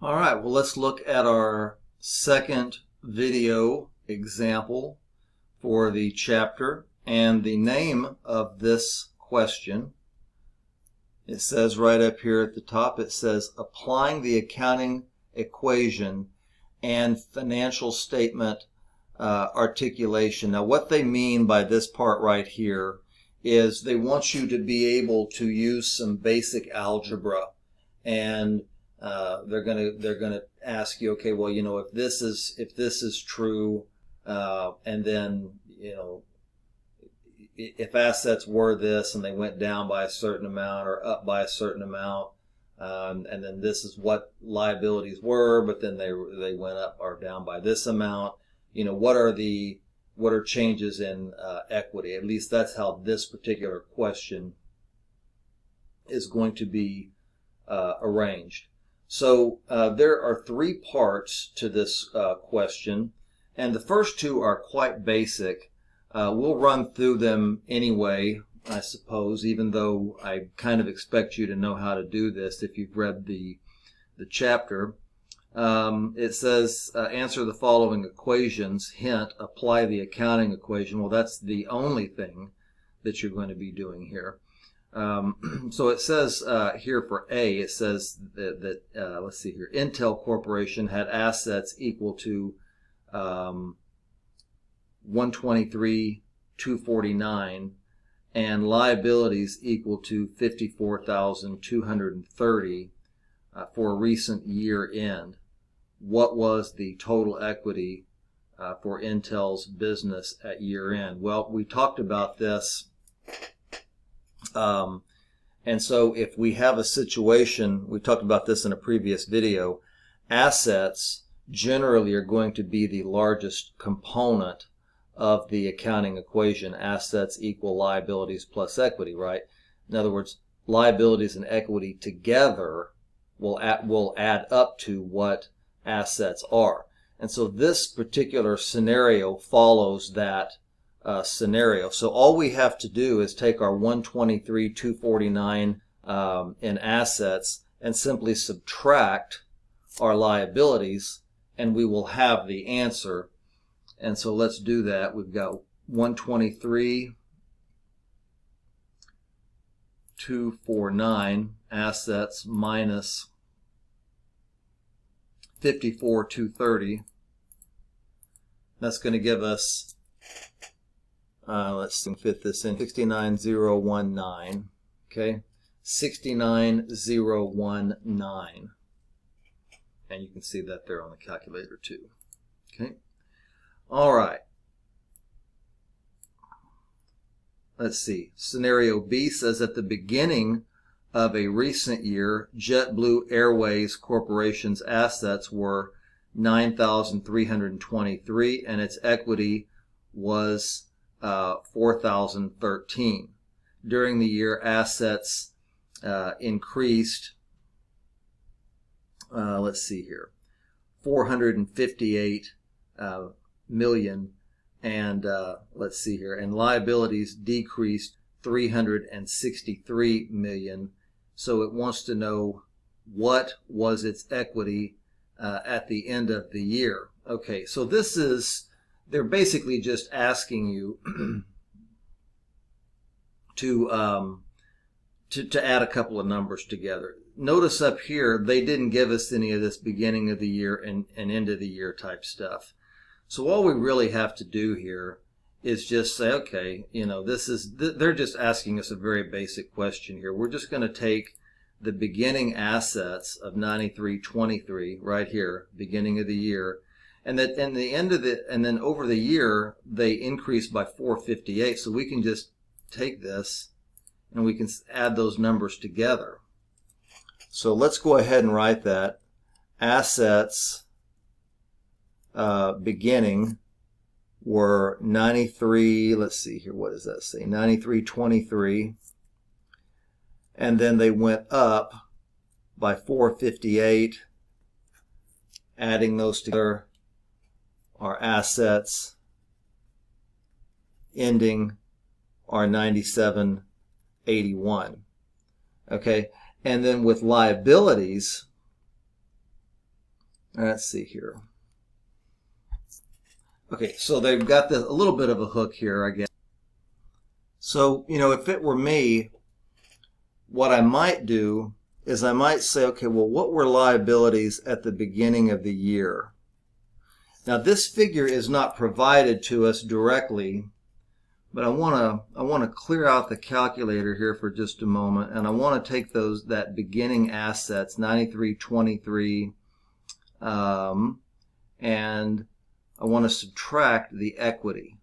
All right, well, let's look at our second video example for the chapter. And the name of this question, it says right up here at the top, it says applying the accounting equation and financial statement articulation. Now, what they mean by this part right here is they want you to be able to use some basic algebra, and they're gonna ask you, okay, well, if this is true, and then if assets were this and they went down by a certain amount or up by a certain amount, and then this is what liabilities were, but then they went up or down by this amount. What are changes in equity? At least that's how this particular question is going to be arranged. So there are three parts to this question, and the first two are quite basic. We'll run through them anyway, I suppose, even though I kind of expect you to know how to do this if you've read the chapter. It says answer the following equations. Hint, apply the accounting equation. Well, that's the only thing that you're going to be doing here. So it says here for A, it says that let's see here, Intel Corporation had assets equal to 123,249 and liabilities equal to 54,230 for a recent year end. What was the total equity for Intel's business at year end? Well, we talked about this. And so if we have a situation, we talked about this in a previous video, assets generally are going to be the largest component of the accounting equation. Assets equal liabilities plus equity, right? In other words, liabilities and equity together will add up to what assets are. And so this particular scenario follows that scenario. So all we have to do is take our 123,249 in assets and simply subtract our liabilities, and we will have the answer. And so let's do that. We've got 123,249 assets minus 54,230. That's going to give us, let's fit this in, 69,019. Okay, 69,019. And you can see that there on the calculator too. Okay. All right. Let's see. Scenario B says at the beginning of a recent year, JetBlue Airways Corporation's assets were 9,323 and its equity was 4,013. During the year, assets increased, let's see here, 458 million, and let's see here, and liabilities decreased 363 million. So it wants to know what was its equity at the end of the year. Okay, so this is, they're basically just asking you to add a couple of numbers together. Notice up here, they didn't give us any of this beginning of the year and end of the year type stuff. So all we really have to do here is just say, okay, they're just asking us a very basic question here. We're just going to take the beginning assets of 9323 right here, beginning of the year, and that in the end of and then over the year they increased by 458. So we can just take this and we can add those numbers together. So let's go ahead and write that. Assets beginning were 93, let's see here, what does that say? 9323. And then they went up by 458. Adding those together, our assets ending are 9781. Okay, and then with liabilities, Let's see here. Okay, so they've got this, a little bit of a hook here, I guess. So, if it were me, what I might do is I might say, okay, well, what were liabilities at the beginning of the year? Now, this figure is not provided to us directly, but I want to clear out the calculator here for just a moment, and I want to take that beginning assets, 9323, and I want to subtract the equity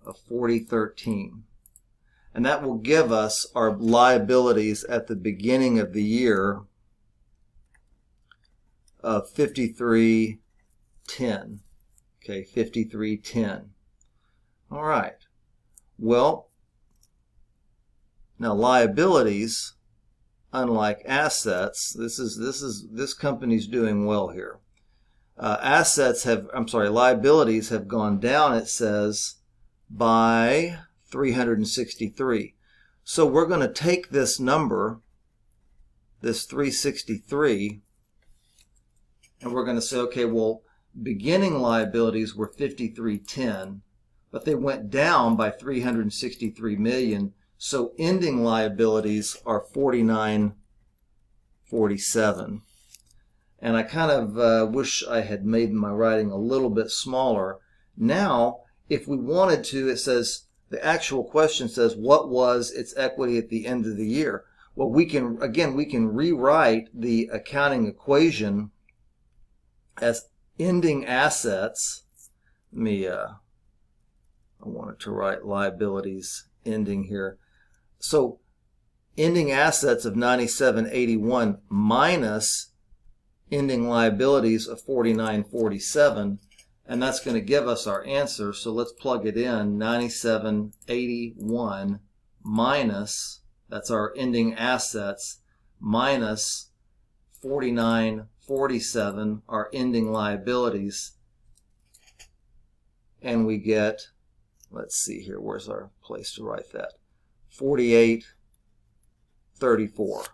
of 4013. And that will give us our liabilities at the beginning of the year of 5310. Okay, 5310. All right. Well, now liabilities, unlike assets, this company's doing well here. Liabilities have gone down, it says, by 363. So we're going to take this number, this 363, and we're going to say, okay, well, beginning liabilities were 5310, but they went down by 363 million. So ending liabilities are 4947. And I kind of wish I had made my writing a little bit smaller. Now, if we wanted to, it says, the actual question says, what was its equity at the end of the year? Well, we can rewrite the accounting equation as ending assets. I wanted to write liabilities ending here. So ending assets of 9781 minus ending liabilities of 4947, and that's going to give us our answer. So let's plug it in. 9781 minus, that's our ending assets, minus 4947, our ending liabilities, and we get, let's see here, where's our place to write that? 4834.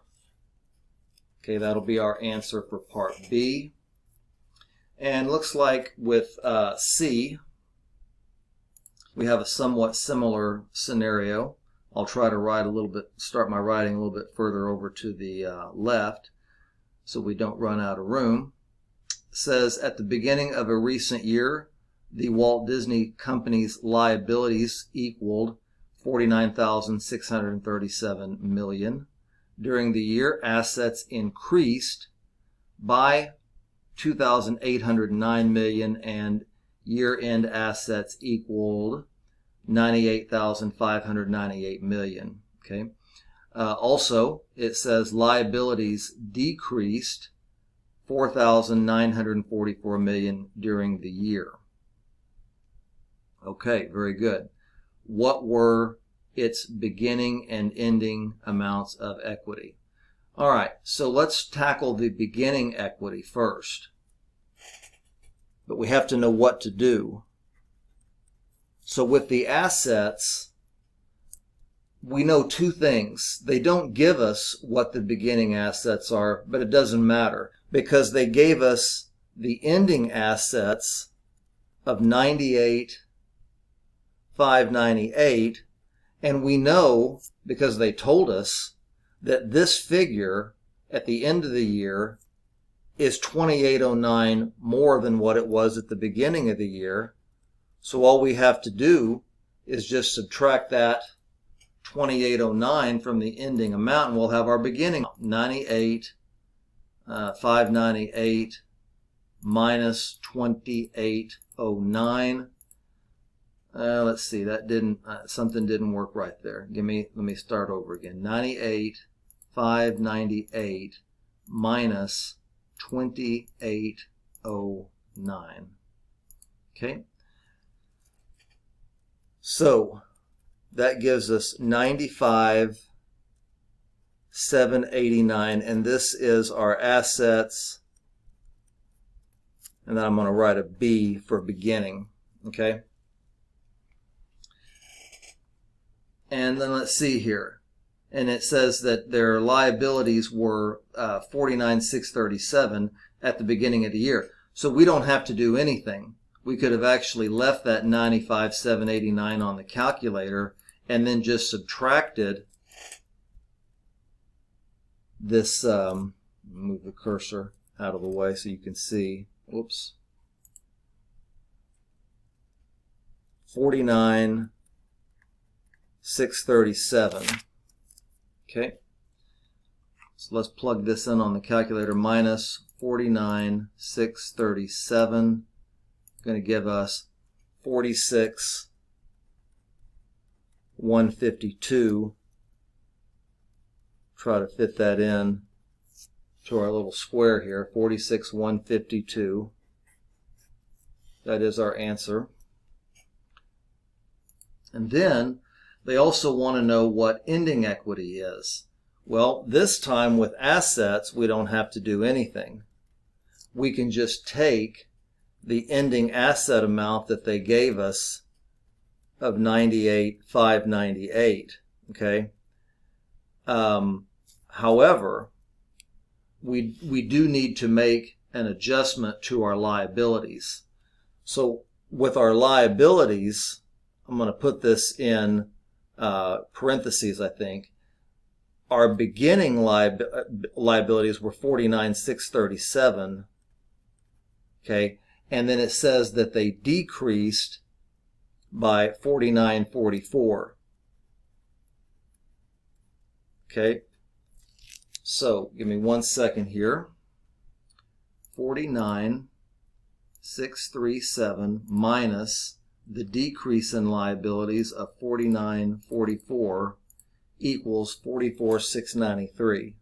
Okay, that'll be our answer for part B. And looks like with C, we have a somewhat similar scenario. I'll try to start my writing a little bit further over to the left so we don't run out of room. It says, at the beginning of a recent year, the Walt Disney Company's liabilities equaled $49,637 million. During the year, assets increased by $2,809 million, and year-end assets equaled $98,598 million. Okay. Also, it says liabilities decreased $4,944 million during the year. Okay, very good. What were its beginning and ending amounts of equity? All right, so let's tackle the beginning equity first. But we have to know what to do. So with the assets, we know two things. They don't give us what the beginning assets are, but it doesn't matter because they gave us the ending assets of 98,598, and we know, because they told us, that this figure at the end of the year is 2809 more than what it was at the beginning of the year. So all we have to do is just subtract that 2809 from the ending amount, and we'll have our beginning. 98,598 minus 2809. Let's see, that didn't, something didn't work right there. Let me start over again. 98,598 minus 2809. Okay. So that gives us 95,789, and this is our assets. And then I'm going to write a B for beginning. Okay. And then let's see here. and it says that their liabilities were 49,637 at the beginning of the year. So we don't have to do anything. We could have actually left that 95,789 on the calculator and then just subtracted this, move the cursor out of the way so you can see, whoops, 49,637. Okay, so let's plug this in on the calculator. Minus 49,637 going to give us 46,152. Try to fit that in to our little square here. 46,152. That is our answer. And then they also want to know what ending equity is. Well, this time with assets, we don't have to do anything. We can just take the ending asset amount that they gave us of 98,598. Okay. However, we do need to make an adjustment to our liabilities. So with our liabilities, I'm going to put this in parentheses, I think. Our beginning liabilities were 49,637. Okay, and then it says that they decreased by 49,44. Okay, so give me 1 second here. 49,637 minus the decrease in liabilities of 49,44 equals 44,693.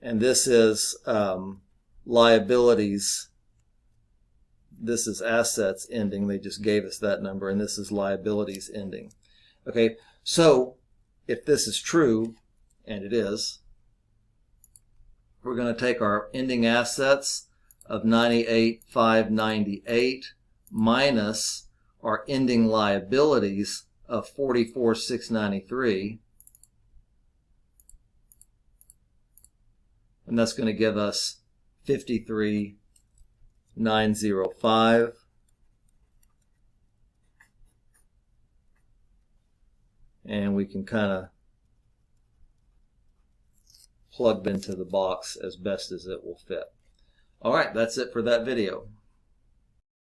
And this is liabilities. This is assets ending. They just gave us that number, and this is liabilities ending. Okay, so if this is true, and it is, we're going to take our ending assets of 98,598 minus our ending liabilities of 44,693, and that's going to give us 53,905. And we can kind of plug into the box as best as it will fit. All right, that's it for that video.